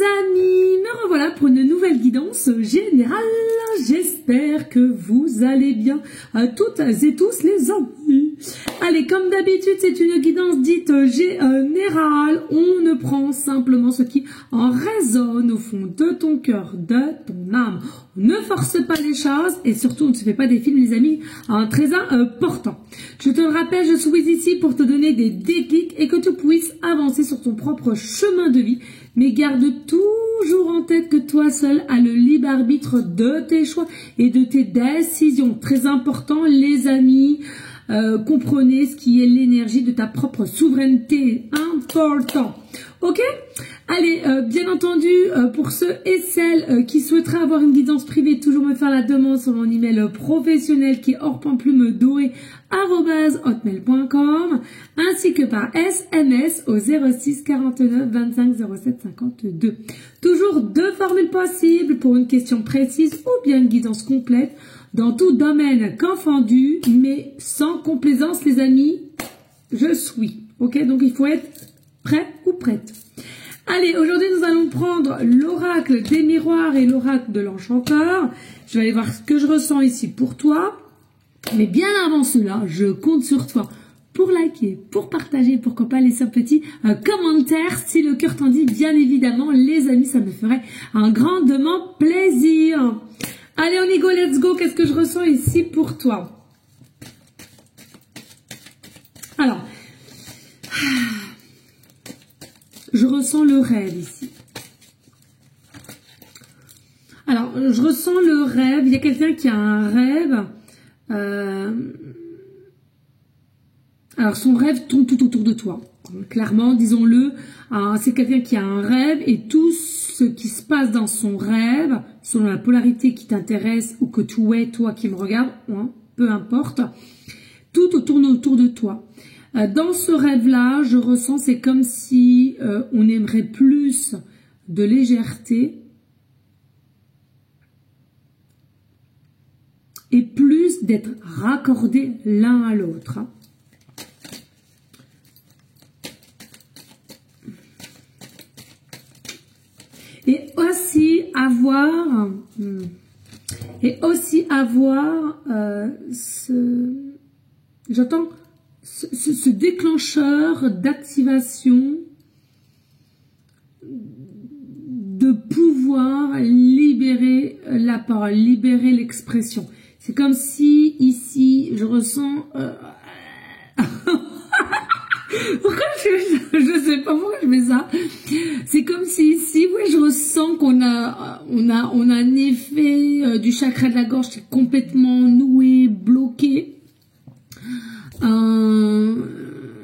amis, me revoilà pour une nouvelle guidance générale. J'espère que vous allez bien à toutes et tous les amis. Allez, comme d'habitude, c'est une guidance dite générale. On ne prend simplement ce qui en résonne au fond de ton cœur, de ton âme. On ne force pas les choses et surtout on ne se fait pas des films, les amis, très important. Je te le rappelle, je suis ici pour te donner des déclics et que tu puisses avancer sur ton propre chemin de vie. Mais garde toujours en tête que toi seul as le libre arbitre de tes choix et de tes décisions. Très important, les amis, comprenez ce qui est l'énergie de ta propre souveraineté. Important. Ok? Allez, bien entendu, pour ceux et celles qui souhaiteraient avoir une guidance privée, toujours me faire la demande sur mon email professionnel qui est orpamplume-doré@hotmail.com ainsi que par SMS au 06 49 25 07 52. Toujours deux formules possibles pour une question précise ou bien une guidance complète dans tout domaine confondu, mais sans complaisance, les amis, je suis. Ok? Donc, il faut être prêt ou prête. Allez, aujourd'hui, nous allons prendre l'oracle des miroirs et l'oracle de l'enchanteur. Je vais aller voir ce que je ressens ici pour toi. Mais bien avant cela, je compte sur toi pour liker, pour partager, pourquoi pas laisser un petit commentaire si le cœur t'en dit, bien évidemment, les amis, ça me ferait un grandement plaisir. Allez, on y go, let's go. Qu'est-ce que je ressens ici pour toi? Alors, je ressens le rêve ici. Alors, je ressens le rêve. Il y a quelqu'un qui a un rêve. Alors, son rêve tourne tout autour de toi. Clairement, disons-le, c'est quelqu'un qui a un rêve et tout ce qui se passe dans son rêve, selon la polarité qui t'intéresse ou que tu es, toi qui me regardes, hein, peu importe, tout tourne autour de toi. Dans ce rêve-là, je ressens, c'est comme si on aimerait plus de légèreté et plus d'être raccordés l'un à l'autre. Et aussi avoir j'entends ce déclencheur d'activation de pouvoir libérer la parole, libérer l'expression. C'est comme si ici, je ressens... Pourquoi je sais pas pourquoi je fais ça. C'est comme si ici, oui, je ressens qu'on a un effet du chakra de la gorge qui est complètement noué, bloqué.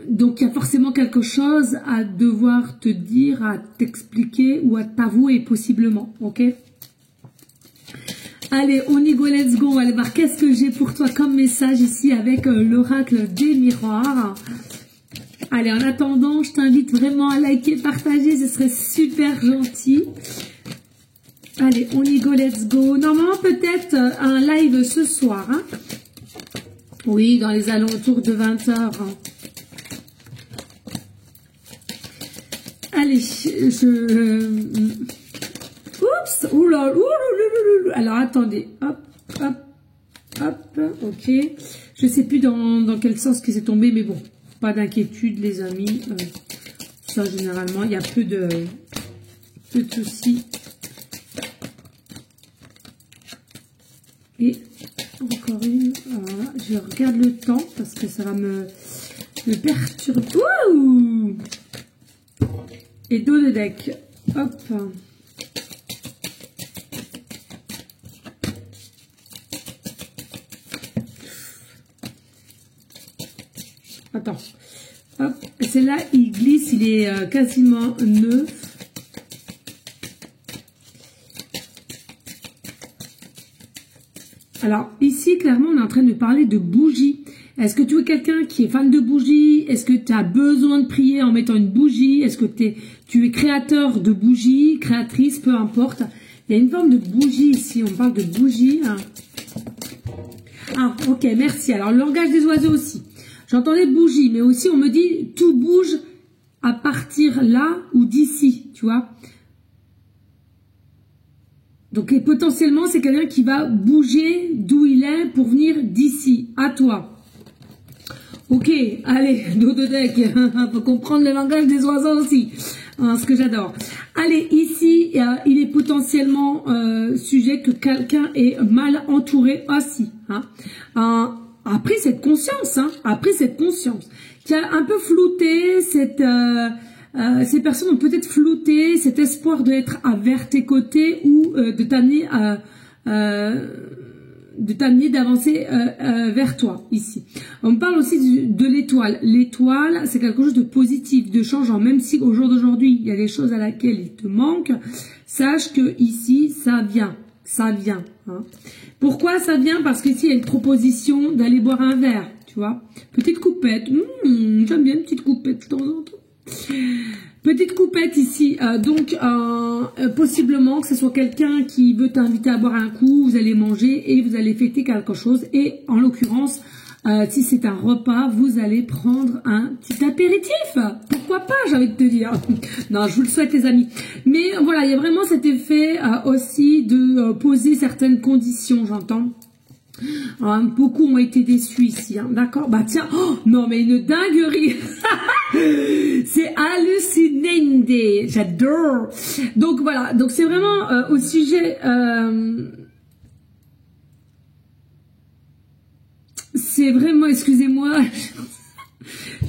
Donc il y a forcément quelque chose à devoir te dire, à t'expliquer ou à t'avouer possiblement, ok? Allez, on y go, let's go, on va aller voir qu'est-ce que j'ai pour toi comme message ici avec l'oracle des miroirs. Allez, en attendant, je t'invite vraiment à liker, partager, ce serait super gentil. Allez, on y go, let's go. Normalement, peut-être un live ce soir, hein? Oui, dans les alentours de 20 h. Hein. Allez, oups, oula, alors attendez, hop, hop, hop, ok. Je sais plus dans quel sens que c'est tombé, mais bon, pas d'inquiétude, les amis. Ça, généralement, il y a peu de soucis. Et encore une, voilà, je regarde le temps parce que ça va me perturber. Ouh! Et dos de deck. Hop. Attends. Hop. Celle-là, il glisse, il est quasiment neuf. Alors, ici, clairement, on est en train de parler de bougies. Est-ce que tu es quelqu'un qui est fan de bougies? Est-ce que tu as besoin de prier en mettant une bougie? Est-ce que tu es créateur de bougies, créatrice, peu importe. Il y a une forme de bougie ici, on parle de bougie. Hein. Ah, ok, merci. Alors, le langage des oiseaux aussi. J'entendais bougie, mais aussi on me dit tout bouge à partir là ou d'ici, tu vois. Donc et potentiellement, c'est quelqu'un qui va bouger d'où il est pour venir d'ici, à toi. Ok, allez, dos de deck, faut comprendre le langage des oiseaux aussi, hein, ce que j'adore. Allez, ici, il est potentiellement sujet que quelqu'un est mal entouré aussi. Hein. A pris cette conscience, qui a un peu flouté ces personnes ont peut-être flouté cet espoir d'être vers tes côtés ou de t'amener d'avancer vers toi ici. On parle aussi de l'étoile. L'étoile, c'est quelque chose de positif, de changeant. Même si au jour d'aujourd'hui, il y a des choses à laquelle il te manque, sache que ici, ça vient. Hein. Pourquoi ça vient? Parce qu'ici, il y a une proposition d'aller boire un verre, tu vois. Petite coupette. J'aime bien une petite coupette de temps en temps. Petite coupette ici, possiblement que ce soit quelqu'un qui veut t'inviter à boire un coup, vous allez manger et vous allez fêter quelque chose. Et en l'occurrence, si c'est un repas, vous allez prendre un petit apéritif. Pourquoi pas, j'ai envie de te dire. Non, je vous le souhaite les amis. Mais voilà, il y a vraiment cet effet aussi de poser certaines conditions, j'entends. Beaucoup ont été déçus ici, hein, d'accord. Bah tiens, non mais une dinguerie. C'est hallucinant, j'adore. Donc voilà, donc c'est vraiment au sujet, c'est vraiment, excusez-moi,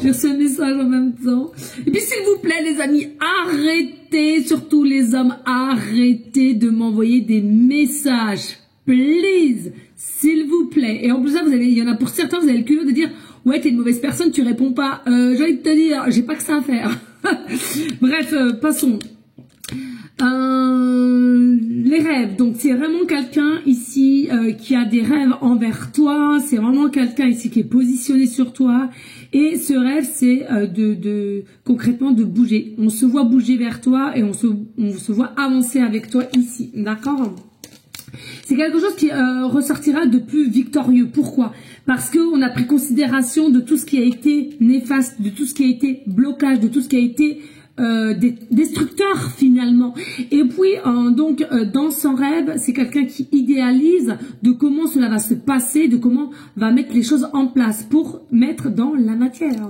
j'ai reçu un message en même temps. Et puis s'il vous plaît les amis, arrêtez, surtout les hommes, arrêtez de m'envoyer des messages, please. S'il vous plaît. Et en plus, il y en a pour certains, vous avez le culot de dire « Ouais, t'es une mauvaise personne, tu réponds pas. J'ai envie de te dire, j'ai pas que ça à faire. » Bref, passons. Les rêves. Donc, c'est vraiment quelqu'un ici qui a des rêves envers toi. C'est vraiment quelqu'un ici qui est positionné sur toi. Et ce rêve, c'est concrètement de bouger. On se voit bouger vers toi et on se voit avancer avec toi ici. D'accord ? C'est quelque chose qui ressortira de plus victorieux. Pourquoi? Parce qu'on a pris considération de tout ce qui a été néfaste, de tout ce qui a été blocage, de tout ce qui a été destructeur finalement. Et puis dans son rêve, c'est quelqu'un qui idéalise de comment cela va se passer, de comment va mettre les choses en place pour mettre dans la matière.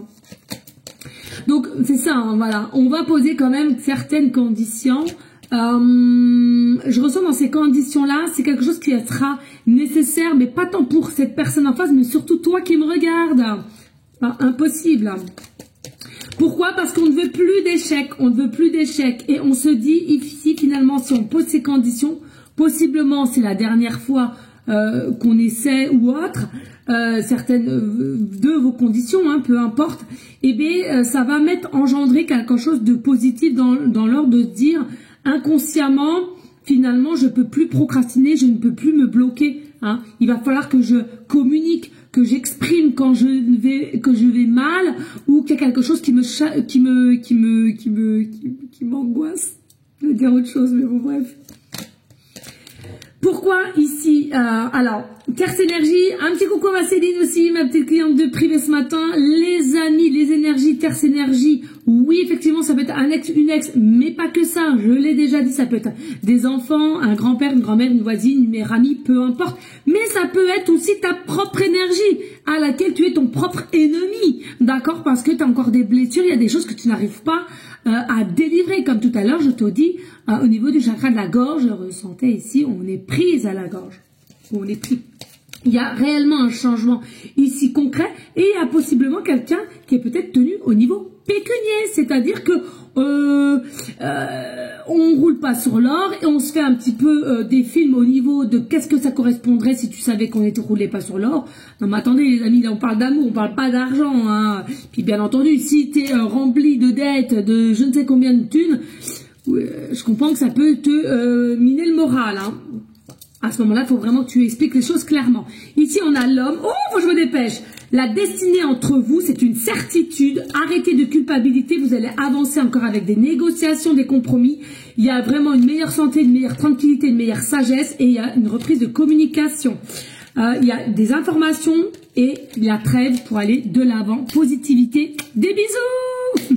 Donc c'est ça, hein, voilà. On va poser quand même certaines conditions. Je ressens dans ces conditions-là, c'est quelque chose qui sera nécessaire, mais pas tant pour cette personne en face, mais surtout toi qui me regardes. Impossible. Pourquoi? Parce qu'on ne veut plus d'échecs, et on se dit ici finalement si on pose ces conditions, possiblement c'est la dernière fois qu'on essaie ou autre, certaines de vos conditions, hein, peu importe, et bien ça va engendrer quelque chose de positif dans l'ordre de se dire inconsciemment, finalement, je peux plus procrastiner, je ne peux plus me bloquer. Hein. Il va falloir que je communique, que j'exprime quand je vais mal ou qu'il y a quelque chose qui m'angoisse. Je vais dire autre chose, mais bon, bref. Pourquoi ici alors, Tierce Énergie, un petit coucou à Céline aussi, ma petite cliente de privé ce matin. Les amis, les énergies, Tierce Énergie, oui, effectivement, ça peut être un ex, une ex, mais pas que ça, je l'ai déjà dit, ça peut être des enfants, un grand-père, une grand-mère, une voisine, une mère amie, peu importe. Mais ça peut être aussi ta propre énergie, à laquelle tu es ton propre ennemi, d'accord? Parce que tu as encore des blessures, il y a des choses que tu n'arrives pas à délivrer. Comme tout à l'heure, je te dis, au niveau du chakra de la gorge, je ressentais ici, on est prise à la gorge. On est pris. Il y a réellement un changement ici concret et il y a possiblement quelqu'un qui est peut-être tenu au niveau pécunier, c'est-à-dire que on roule pas sur l'or et on se fait un petit peu des films au niveau de qu'est-ce que ça correspondrait si tu savais qu'on ne roulait pas sur l'or. Non mais attendez les amis, là on parle d'amour, on parle pas d'argent, hein. Puis bien entendu, si tu es rempli de dettes, de je ne sais combien de thunes, je comprends que ça peut te miner le moral, hein. À ce moment-là, il faut vraiment que tu expliques les choses clairement. Ici, on a l'homme. Oh, faut que je me dépêche. La destinée entre vous, c'est une certitude. Arrêtez de culpabilité. Vous allez avancer encore avec des négociations, des compromis. Il y a vraiment une meilleure santé, une meilleure tranquillité, une meilleure sagesse et il y a une reprise de communication. Il y a des informations et la trêve pour aller de l'avant. Positivité. Des bisous